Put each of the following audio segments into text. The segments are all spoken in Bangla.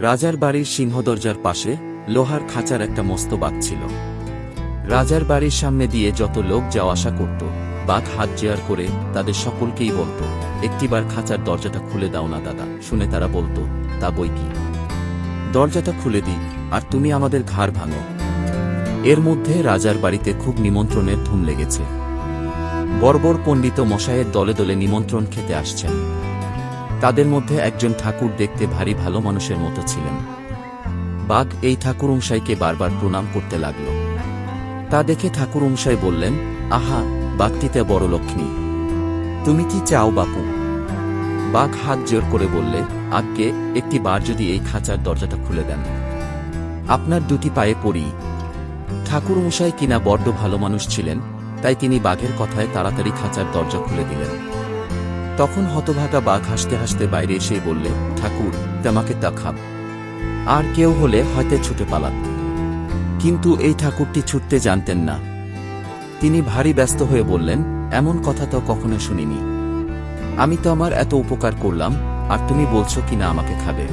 রাজার বাড়ির সিংহদরজার পাশে লোহার খাঁচার একটা মস্ত বাঘ ছিল। রাজার বাড়ির সামনে দিয়ে যত লোক যাওয়া আসা করত, বাঘ হাত জেয়ার করে তাদের সকলকেই বলত, একটিবার খাঁচার দরজাটা খুলে দাও না দাদা। শুনে তারা বলত, তা বই কি, দরজাটা খুলে দিই আর তুমি আমাদের ঘাড় ভাঙো। এর মধ্যে রাজার বাড়িতে খুব নিমন্ত্রণের ধুম লেগেছে। বর্বর পণ্ডিত মশায়ের দলে দলে নিমন্ত্রণ খেতে আসছেন। তাদের মধ্যে একজন ঠাকুর দেখতে ভারী ভালো মানুষের মতো ছিলেন। বাঘ এই ঠাকুরমশাইকে বারবার প্রণাম করতে লাগল। তা দেখে ঠাকুরমশাই বললেন, আহা, বাঘটিতে বড় লক্ষ্মী, তুমি কি চাও বাপু? বাঘ হাত জোর করে বললে, আজ্ঞে, একটি বার যদি এই খাঁচার দরজাটা খুলে দেন, আপনার দুটি পায়ে পড়ি। ঠাকুরমশাই কিনা বড্ড ভালো মানুষ ছিলেন, তাই তিনি বাঘের কথায় তাড়াতাড়ি খাঁচার দরজা খুলে দিলেন। তখন হতভাগা বাঘ হাসতে হাসতে বাইরে এসে বললে, ঠাকুর, তোমাকে তা খাব। আর কেউ হলে হয়তো ছুটে পালাত, কিন্তু এই ঠাকুরটি ছুটতে জানতেন না। তিনি ভারী ব্যস্ত হয়ে বললেন, এমন কথা তো কখনো শুনিনি। আমি তো আমার এত উপকার করলাম, আর তুমি বলছো কিনা আমাকে খাবে?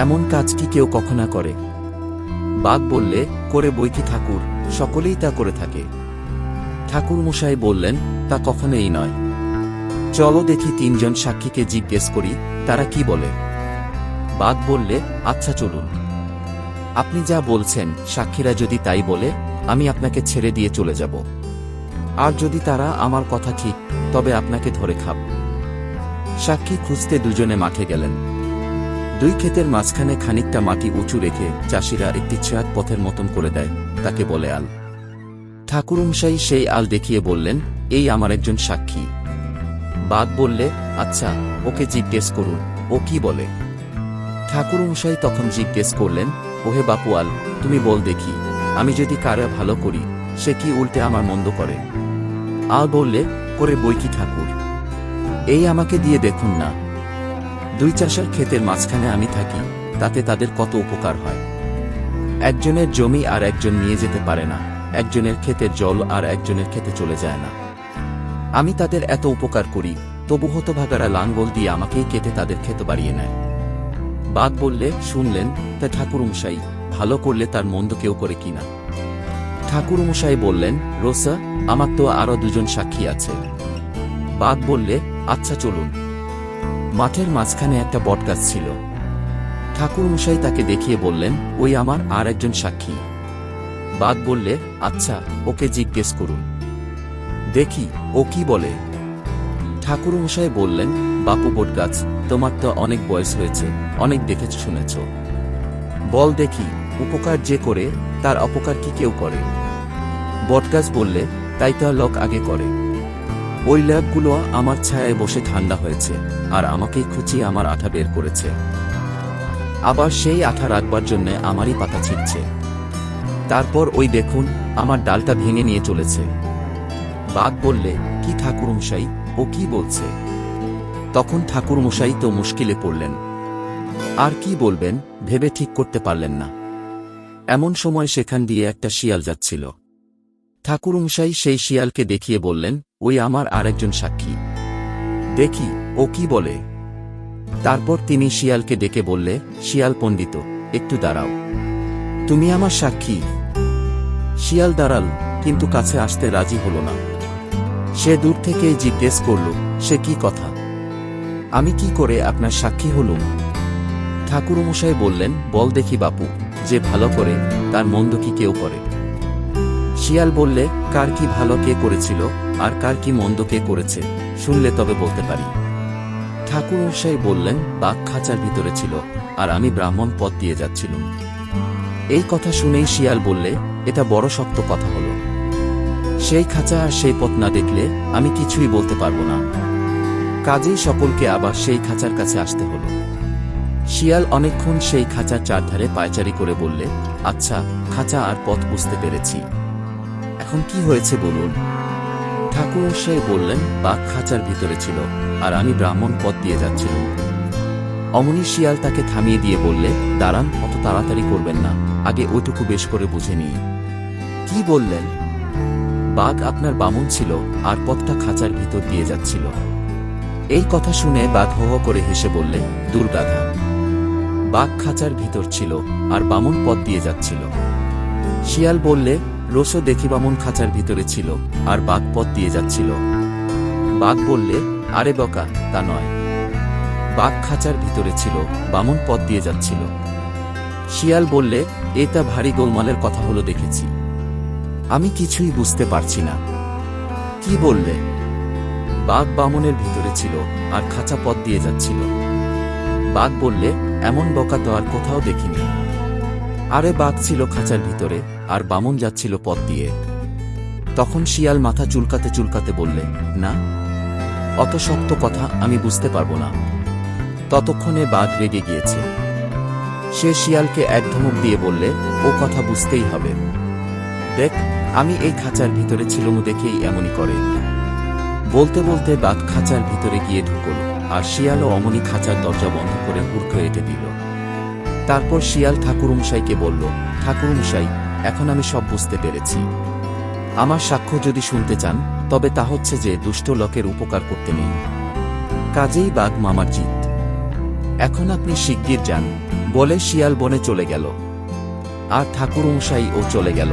এমন কাজ কি কেউ কখনো করে? বাঘ বললে, করে বই কি ঠাকুর, সকলেই তা করে থাকে। ঠাকুরমশাই বললেন, তা কখনোই নয়। চলো দেখি তিনজন সাক্ষীকে জিজ্ঞেস করি, তারা কি বলে। বাঘ বললে, আচ্ছা চলুন। আপনি যা বলছেন, সাক্ষীরা যদি তাই বলে, আমি আপনাকে ছেড়ে দিয়ে চলে যাব। আর যদি তারা আমার কথা ঠিক, তবে আপনাকে ধরে খাব। সাক্ষী খুঁজতে দুজনে মাঠে গেলেন। দুই ক্ষেতের মাঝখানে খানিকটা মাটি উঁচু রেখে চাষিরা একটি ছেয়াত পথের মতন করে দেয়, তাকে বলে আল। ঠাকুরমশাই সেই আল দেখিয়ে বললেন, এই আমার একজন সাক্ষী। বাঘ বললে, আচ্ছা, ওকে জিজ্ঞেস করুন, ও কি বলে। ঠাকুরমশাই তখন জিজ্ঞেস করলেন, ওহে বাপু আল, তুমি বল দেখি, আমি যদি কারে ভালো করি, সে কি উল্টে আমার মন্দ করে? আল বললে, করে বই কি ঠাকুর, এই আমাকে দিয়ে দেখুন না। দুই চাষার ক্ষেতের মাঝখানে আমি থাকি, তাতে তাদের কত উপকার হয়। একজনের জমি আর একজন নিয়ে যেতে পারে না, একজনের ক্ষেতের জল আর একজনের ক্ষেতে চলে যায় না। আমি তাদের এত উপকার করি, তবু হতভাগারা লাঙ্গল দিয়ে আমাকেই কেটে তাদের ক্ষেত বাড়িয়ে নেয়। বাঘ বললে, শুনলেন, তা ঠাকুরমশাই, ভালো করলে তার মন্দ কেউ করে কিনা? ঠাকুরমশাই বললেন, রোসা, আমার তো আরো দুজন সাক্ষী আছে। বাঘ বললে, আচ্ছা চলুন। মাঠের মাঝখানে একটা বটগাছ ছিল। ঠাকুরমশাই তাকে দেখিয়ে বললেন, ওই আমার আর একজন সাক্ষী। বাঘ বললে, আচ্ছা, ওকে জিজ্ঞেস করুন, দেখি ও কি বলে। ঠাকুরমশাই বললেন, বাপু বটগাছ, তোমার তো অনেক বয়স হয়েছে, অনেক দেখেছ শুনেছ, বল দেখি, উপকার যে করে তার অপকার কি কেউ করে? বটগাছ বললে, তাই তো লোক আগে করে। ওই ল্যাবগুলো আমার ছায়ায় বসে ঠান্ডা হয়েছে, আর আমাকেই খুঁচিয়ে আমার আঠা বের করেছে। আবার সেই আঠা রাখবার জন্যে আমারই পাতা ছিঁড়ছে। তারপর ওই দেখুন, আমার ডালটা ভেঙে নিয়ে চলেছে। বাঘ বললে, কি ঠাকুরমশাই, ও কি বলছে? তখন ঠাকুরমশাই তো মুশকিলে পড়লেন। আর কি বলবেন, ভেবে ঠিক করতে পারলেন না। এমন সময় সেখান দিয়ে একটা শিয়াল যাচ্ছিল। ঠাকুরমশাই সেই শিয়ালকে দেখিয়ে বললেন, ওই আমার আরেকজন সাক্ষী, দেখি ও কি বলে। তারপর তিনি শিয়ালকে ডেকে বললে, শিয়াল পণ্ডিত, একটু দাঁড়াও, তুমি আমার সাক্ষী। শিয়াল দাঁড়াল, কিন্তু কাছে আসতে রাজি হল না। সে দূর থেকেই জিজ্ঞেস করল, সে কি কথা, আমি কি করে আপনার সাক্ষী হলুম? ঠাকুরমশাই বললেন, বল দেখি বাপু, যে ভালো করে তার মন্দ কি কেউ করে? শিয়াল বললে, কার কি ভালো কে করেছিল আর কার কি মন্দ কে করেছে, শুনলে তবে বলতে পারি। ঠাকুরমশাই বললেন, বাঘ খাঁচার ভিতরে ছিল, আর আমি ব্রাহ্মণ পথ দিয়ে যাচ্ছিলাম। এই কথা শুনেই শিয়াল বললে, এটা বড় শক্ত কথা হলো। সেই খাঁচা আর সেই পথ না দেখলে আমি কিছুই বলতে পারবো না। কাজেই সকলকে আবার সেই খাঁচার কাছে আসতে হলো। শিয়াল অনেকক্ষণ সেই খাঁচার চারধারে পায়চারি করে বললে, আচ্ছা, খাঁচা আর পথ বুঝতে পেরেছি, এখন কি হয়েছে বলুন। ঠাকুরমশাই বললেন, বাঘ খাঁচার ভিতরে ছিল, আর আমি ব্রাহ্মণ পথ দিয়ে যাচ্ছিলাম। অমনি শিয়াল তাকে থামিয়ে দিয়ে বললে, দাঁড়ান, অত তাড়াতাড়ি করবেন না, আগে ওইটুকু বেশ করে বুঝে নিই। কি বললেন? বাঘ আপনার বামুন ছিল, আর পথটা খাঁচার ভিতর দিয়ে যাচ্ছিল। এই কথা শুনে বাঘ হো হো করে হেসে বললে, দুর্গাধা, বাঘ খাঁচার ভিতর ছিল, আর বামন পথ দিয়ে যাচ্ছিল। শিয়াল বললে, রোসো দেখি বামন খাঁচার ভিতরে ছিল, আর বাঘ পথ দিয়ে যাচ্ছিল। বাঘ বললে, আরে বকা, তা নয়। বাঘ খাঁচার ভিতরে ছিল, বামন পথ দিয়ে যাচ্ছিল। শিয়াল বললে, এটা ভারী গোলমালের কথা হলো দেখেছি। আমি কিছুই বুঝতে পারছি না। কি বললে? বাঘ বামনের ভিতরে ছিল, আর খাঁচা পথ দিয়ে যাচ্ছিল। বাঘ বললে, এমন বকা তো আর কোথাও দেখিনি। আরে বাঘ ছিল খাঁচার ভিতরে, আর বামন যাচ্ছিল পথ দিয়ে। তখন শিয়াল মাথা চুলকাতে চুলকাতে বললে, না, অত শক্ত কথা আমি বুঝতে পারবো না। ততক্ষণে বাঘ রেগে গিয়েছে। সে শিয়ালকে এক ধমক দিয়ে বললে, ও কথা বুঝতেই হবে। দেখ, আমি এই খাঁচার ভিতরে ছিলুম দেখেই এমনই করে। বলতে বলতে বাঘ খাঁচার ভিতরে গিয়ে ঢুকল, আর শিয়ালও অমনি খাঁচার দরজা বন্ধ করে হুড়কো এঁটে দিল। তারপর শিয়াল ঠাকুরমশাইকে বলল, ঠাকুরমশাই, এখন আমি সব বুঝতে পেরেছি। আমার সাক্ষ্য যদি শুনতে চান, তবে তা হচ্ছে যে দুষ্ট লোকের উপকার করতে নেই। কাজেই বাঘ মামার জিত। এখন আপনি শিগগির যান। বলে শিয়াল বনে চলে গেল, আর ঠাকুরমশাই ও চলে গেল।